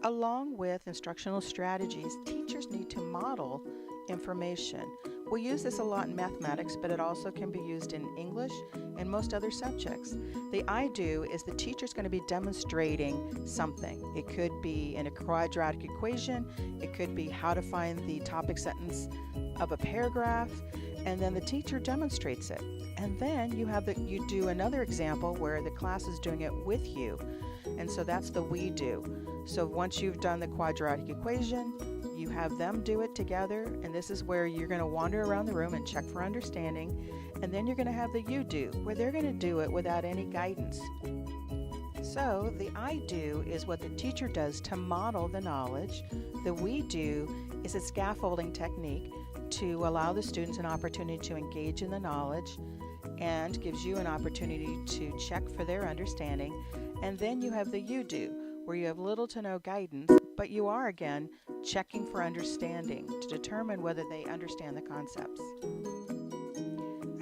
Along with instructional strategies, teachers need to model information. We use this a lot in mathematics, but it also can be used in English and most other subjects. The I do is the teacher's going to be demonstrating something. It could be in a quadratic equation, it could be how to find the topic sentence of a paragraph, and then the teacher demonstrates it. And then you do another example where the class is doing it with you. And so that's the we do. So once you've done the quadratic equation, you have them do it together, and this is where you're going to wander around the room and check for understanding. And then you're going to have the you do, where they're going to do it without any guidance. So the I do is what the teacher does to model the knowledge. The we do is a scaffolding technique to allow the students an opportunity to engage in the knowledge and gives you an opportunity to check for their understanding. And then you have the you do, where you have little to no guidance, but you are again checking for understanding to determine whether they understand the concepts.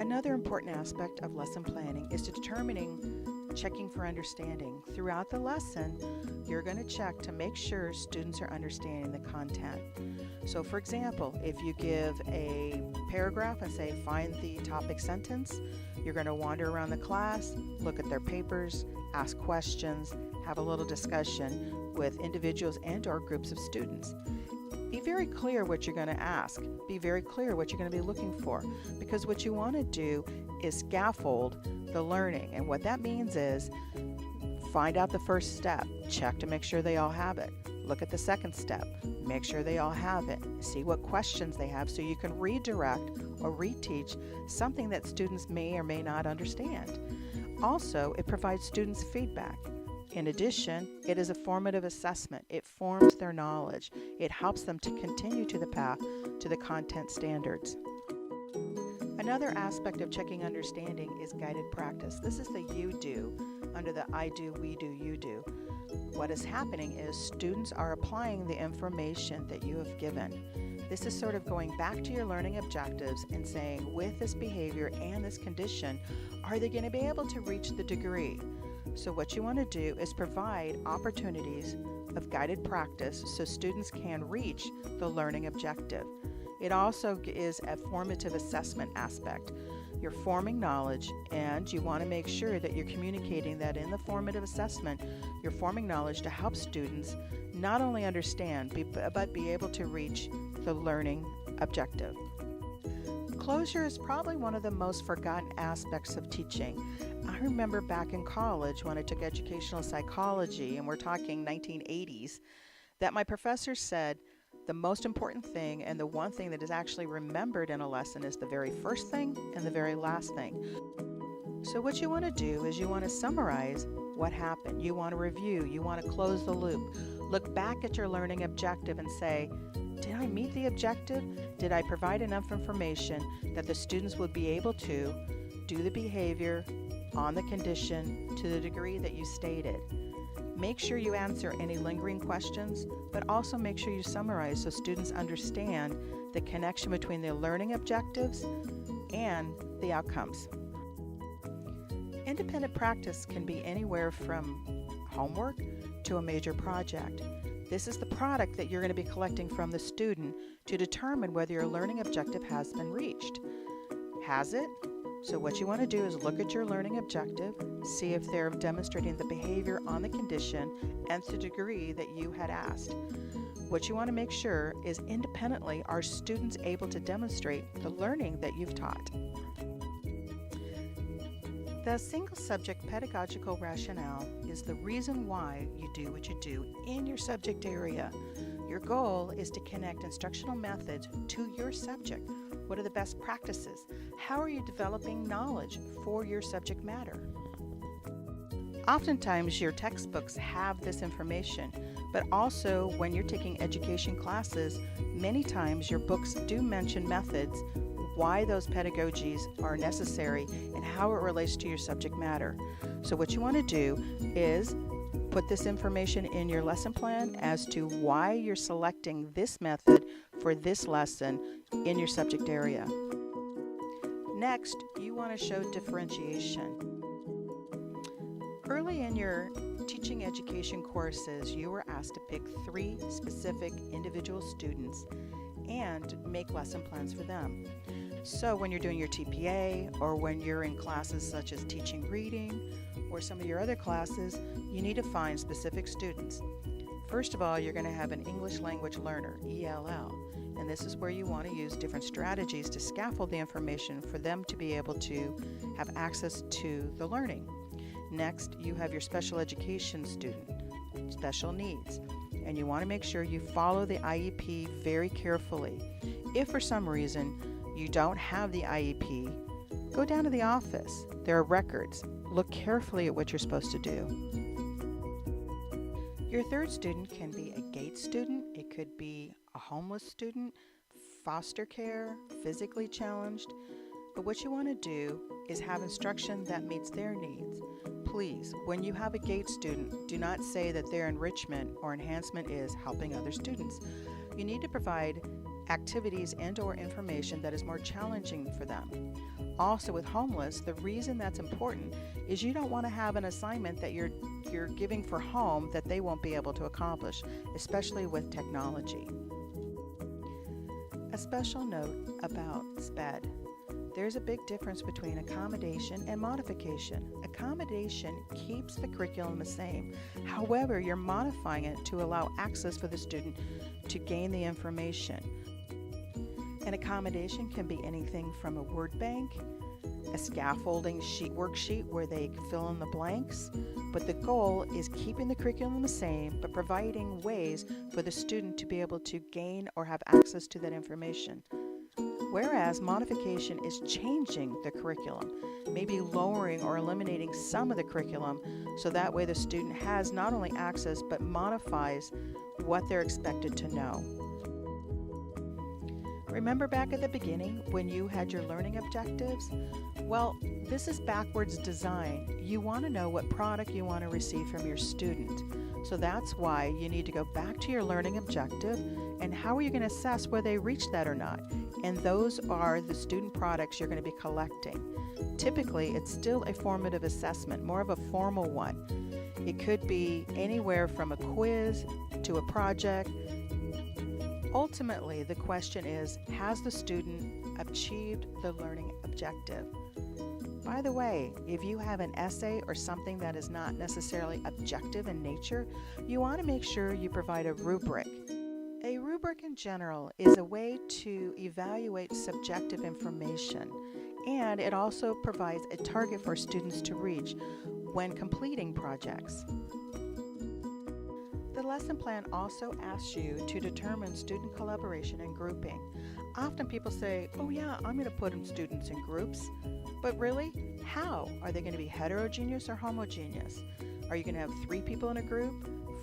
Another important aspect of lesson planning is checking for understanding. Throughout the lesson, you're going to check to make sure students are understanding the content. So for example, if you give a paragraph and say find the topic sentence, you're going to wander around the class, look at their papers, ask questions, have a little discussion with individuals and or groups of students. Be very clear what you're going to ask. Be very clear what you're going to be looking for, because what you want to do is scaffold the learning. And what that means is find out the first step, check to make sure they all have it. Look at the second step, make sure they all have it. See what questions they have so you can redirect or reteach something that students may or may not understand. Also, it provides students feedback. In addition, it is a formative assessment. It forms their knowledge. It helps them to continue to the path to the content standards. Another aspect of checking understanding is guided practice. This is the you do under the I do, we do, you do. What is happening is students are applying the information that you have given. This is sort of going back to your learning objectives and saying, with this behavior and this condition, are they going to be able to reach the degree? So what you want to do is provide opportunities of guided practice so students can reach the learning objective. It also is a formative assessment aspect. You're forming knowledge, and you want to make sure that you're communicating that in the formative assessment, you're forming knowledge to help students not only understand, but be able to reach the learning objective. Closure is probably one of the most forgotten aspects of teaching. I remember back in college when I took educational psychology, and we're talking 1980s, that my professor said the most important thing and the one thing that is actually remembered in a lesson is the very first thing and the very last thing. So what you want to do is you want to summarize what happened. You want to review. You want to close the loop. Look back at your learning objective and say, did I meet the objective? Did I provide enough information that the students would be able to do the behavior on the condition to the degree that you stated? Make sure you answer any lingering questions, but also make sure you summarize so students understand the connection between their learning objectives and the outcomes. Independent practice can be anywhere from homework to a major project. This is the product that you're going to be collecting from the student to determine whether your learning objective has been reached. Has it? So what you want to do is look at your learning objective, see if they're demonstrating the behavior on the condition and to the degree that you had asked. What you want to make sure is independently are students able to demonstrate the learning that you've taught. The single subject pedagogical rationale is the reason why you do what you do in your subject area. Your goal is to connect instructional methods to your subject. What are the best practices? How are you developing knowledge for your subject matter? Oftentimes your textbooks have this information, but also when you're taking education classes, many times your books do mention methods, why those pedagogies are necessary, and how it relates to your subject matter. So what you want to do is put this information in your lesson plan as to why you're selecting this method for this lesson in your subject area. Next, you want to show differentiation. Early in your teaching education courses, you were asked to pick 3 specific individual students and make lesson plans for them. So when you're doing your TPA or when you're in classes such as teaching reading or some of your other classes, you need to find specific students. First of all, you're going to have an English language learner, ELL, and this is where you want to use different strategies to scaffold the information for them to be able to have access to the learning. Next, you have your special education student, special needs, and you want to make sure you follow the IEP very carefully. If for some reason you don't have the IEP, go down to the office. There are records. Look carefully at what you're supposed to do. Your third student can be a GATE student. It could be a homeless student, foster care, physically challenged. But what you want to do is have instruction that meets their needs. Please, when you have a GATE student, do not say that their enrichment or enhancement is helping other students. You need to provide activities and/or information that is more challenging for them. Also with homeless, the reason that's important is you don't want to have an assignment that you're giving for home that they won't be able to accomplish, especially with technology. A special note about SPED. There's a big difference between accommodation and modification. Accommodation keeps the curriculum the same. However, you're modifying it to allow access for the student to gain the information. An accommodation can be anything from a word bank, a scaffolding worksheet where they fill in the blanks, but the goal is keeping the curriculum the same, but providing ways for the student to be able to gain or have access to that information. Whereas modification is changing the curriculum, maybe lowering or eliminating some of the curriculum, so that way the student has not only access but modifies what they're expected to know. Remember back at the beginning when you had your learning objectives? Well, this is backwards design. You want to know what product you want to receive from your student. So that's why you need to go back to your learning objective and how are you going to assess whether they reach that or not. And those are the student products you're going to be collecting. Typically, it's still a formative assessment, more of a formal one. It could be anywhere from a quiz to a project. Ultimately, the question is, has the student achieved the learning objective? By the way, if you have an essay or something that is not necessarily objective in nature, you want to make sure you provide a rubric. A rubric in general is a way to evaluate subjective information, and it also provides a target for students to reach when completing projects. The lesson plan also asks you to determine student collaboration and grouping. Often people say, oh yeah, I'm going to put students in groups. But really, how? Are they going to be heterogeneous or homogeneous? Are you going to have 3 people in a group,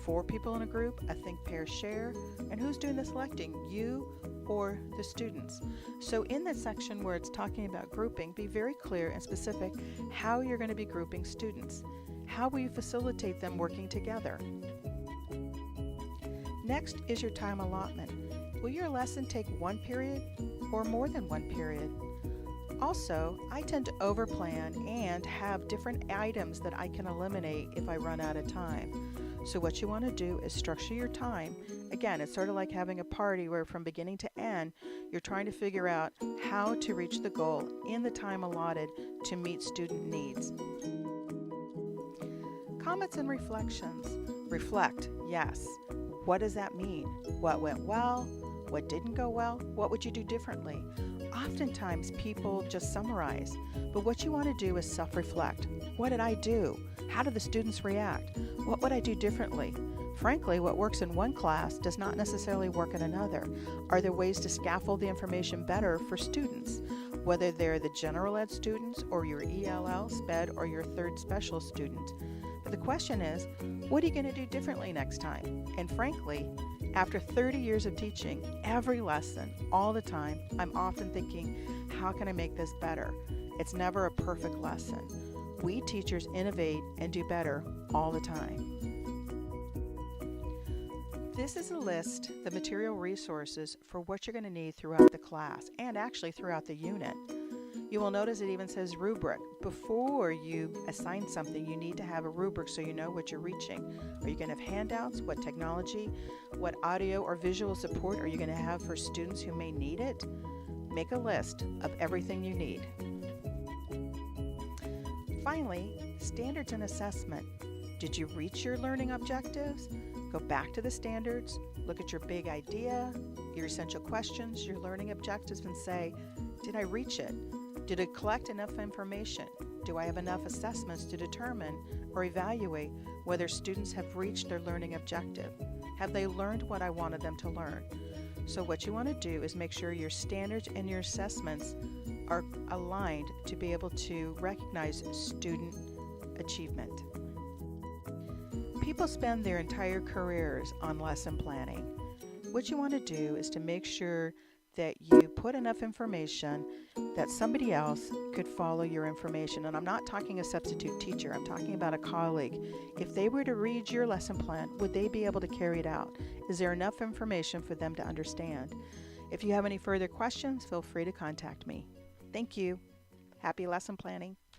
4 people in a group, a think, pair, share? And who's doing the selecting, you or the students? So in that section where it's talking about grouping, be very clear and specific how you're going to be grouping students. How will you facilitate them working together? Next is your time allotment. Will your lesson take 1 period or more than 1 period? Also, I tend to overplan and have different items that I can eliminate if I run out of time. So what you want to do is structure your time. Again, it's sort of like having a party where from beginning to end, you're trying to figure out how to reach the goal in the time allotted to meet student needs. Comments and reflections. Reflect, yes. What does that mean? What went well? What didn't go well? What would you do differently? Oftentimes people just summarize, but what you want to do is self-reflect. What did I do? How did the students react? What would I do differently? Frankly, what works in one class does not necessarily work in another. Are there ways to scaffold the information better for students? Whether they're the general ed students or your ELL, SPED, or your third special student. But the question is, what are you going to do differently next time? And frankly, after 30 years of teaching, every lesson, all the time, I'm often thinking, how can I make this better? It's never a perfect lesson. We teachers innovate and do better all the time. This is a list, the material resources for what you're going to need throughout the class and actually throughout the unit. You will notice it even says rubric. Before you assign something, you need to have a rubric so you know what you're reaching. Are you going to have handouts? What technology? What audio or visual support are you going to have for students who may need it? Make a list of everything you need. Finally, standards and assessment. Did you reach your learning objectives? Go back to the standards, look at your big idea, your essential questions, your learning objectives, and say, did I reach it? Did I collect enough information? Do I have enough assessments to determine or evaluate whether students have reached their learning objective? Have they learned what I wanted them to learn? So what you want to do is make sure your standards and your assessments are aligned to be able to recognize student achievement. People spend their entire careers on lesson planning. What you want to do is to make sure that you put enough information that somebody else could follow your information. And I'm not talking a substitute teacher, I'm talking about a colleague. If they were to read your lesson plan, would they be able to carry it out? Is there enough information for them to understand? If you have any further questions, feel free to contact me. Thank you. Happy lesson planning.